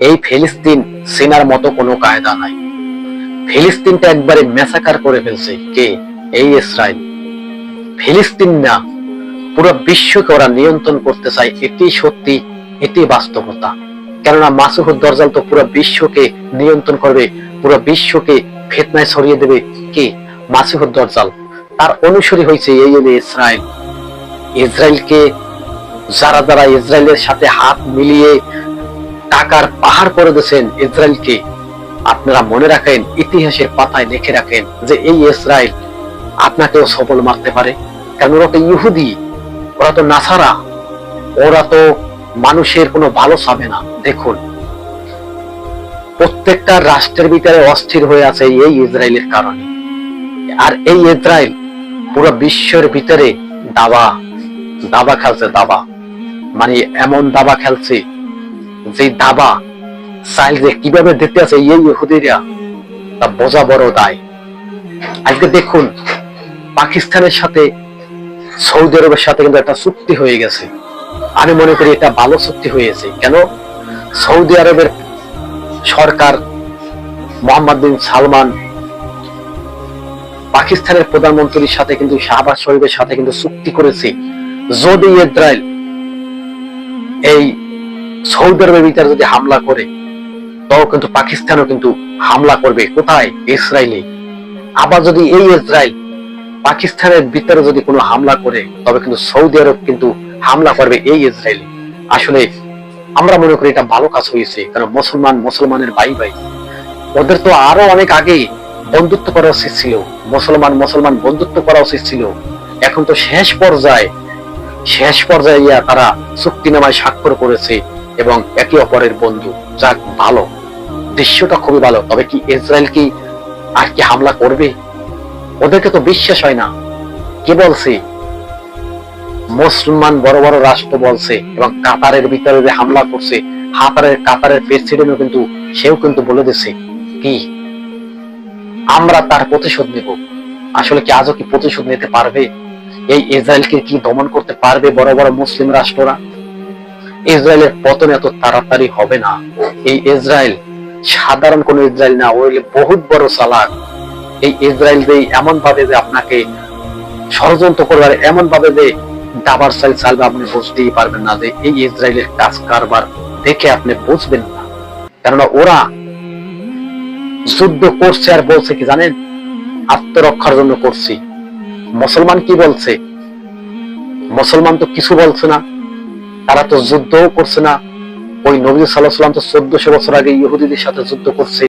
এই ফিলিস্তিন সেনার মতো কোনো কায়দা নাই। ফিলিস্তিনটা একবারে ম্যাসাকার করে ফেলছে কে? এই ইসরায়েল। ফিলিস্তিন না, পুরো বিশ্বকে ওরা নিয়ন্ত্রণ করতে চায়। এটি সত্যি, এটি বাস্তবতা। কেননা মাসুদ দরজাল তো পুরো বিশ্বকে নিয়ন্ত্রণ করবে, পুরো বিশ্বকে ফিতনায় ছড়িয়ে দেবে কে? মাসুদ দরজাল। তার অনুসারী হয়েছে এই ইসরায়েল। ইসরায়েলকে যারা যারা ইসরায়েলের সাথে হাত মিলিয়ে টাকার পাহাড় করে দিয়েছেন ইসরায়েলকে, আপনারা মনে রাখেন, ইতিহাসের পাতায় লিখে রাখেন যে এই ইসরায়েল আপনাকেও সফল মারতে পারে। কারণ ওরা তো ইহুদি, ওরা তো নাসারা, ওরা তো মানুষের কোনো ভালো চাবে না। দেখুন, প্রত্যেকটা রাষ্ট্রের ভিতরে অস্থির হয়ে আছে এই ইসরায়েলের কারণে। আর এই ইসরায়েল পুরো বিশ্বের ভিতরে দাবা দাবা খেলছে। দাবা মানে এমন দাবা খেলছে যে দাবা চাইল যে কিভাবে দেখতে আছে এই ইহুদিরা, তা বোঝা বড় দায়। আজকে দেখুন, পাকিস্তানের সাথে সৌদি আরবের সাথে কিন্তু একটা চুক্তি হয়ে গেছে। আমি মনে করি এটা ভালো চুক্তি হয়েছে। কেন? সৌদি আরবের সরকার মোহাম্মদ বিন সালমান পাকিস্তানের প্রধানমন্ত্রীর সাথে কিন্তু শাহবাজ শরীফের সাথে কিন্তু চুক্তি করেছে, যদি ইসরায়েল এই সৌদি আরবের ভিতরে যদি হামলা করে, তাও কিন্তু পাকিস্তানও কিন্তু হামলা করবে। কোথায়? ইসরায়েলে। আবার যদি এই ইসরায়েল পাকিস্তানের ভিতরে যদি কোনো হামলা করে, তবে কিন্তু সৌদি আরব কিন্তু হামলা করবে এই ইসরায়েলে। আসলে আমরা মনে করি এটা ভালো কাজ হয়েছে। কারণ মুসলমানের ভাই ভাই, ওদের তো আরো অনেক আগে বন্ধুত্ব করা উচিত ছিল। মুসলমান বন্ধুত্ব করা উচিত ছিল। এখন তো শেষ পর্যায়ে তারা চুক্তিনামায় স্বাক্ষর করেছে এবং একে অপরের বন্ধু। যাক, ভালো, দৃশ্যটা খুবই ভালো। তবে কি ইসরায়েল কি আর কি হামলা করবে? ওদেরকে তো বিশ্বাস হয় না। কে বলছে? মুসলমান বড় বড় রাষ্ট্র বলছে। এবং কাতারের ভিতরে যে হামলা করছে, কাতারের প্রেসিডেন্টও কিন্তু সেও কিন্তু বলে দিছে কি আমরা তার প্রতিশোধ নেব। আসলে কি আজও কি প্রতিশোধ নিতে পারবে? এই ইসরায়েলকে কি দমন করতে পারবে বড় বড় মুসলিম রাষ্ট্ররা? ইসরায়েলের পতন এত তাড়াতাড়ি হবে না। এই ইসরায়েল সাধারণ কোন ইসরায়েল না, ওই বহুত বড় চালাক। এই ইসরায়েল যে এমন ভাবে যে আপনাকে ষড়যন্ত্র করবার, এমন ভাবে যে দাবার চালবে, আপনি বুঝতেই পারবেন না যে এই ইসরায়েলের কাজ কারবার দেখে আপনি বুঝবেন না। কেননা ওরা যুদ্ধ করছে আর বলছে কি জানেন? আত্মরক্ষার জন্য করছি। মুসলমান কি বলছে? মুসলমান তো কিছু বলছে না, তারা তো যুদ্ধও করছে না। ওই নবী সাল্লাল্লাহু আলাইহি ওয়াসাল্লাম তো 1400 বছর আগে ইহুদিদের সাথে যুদ্ধ করছে।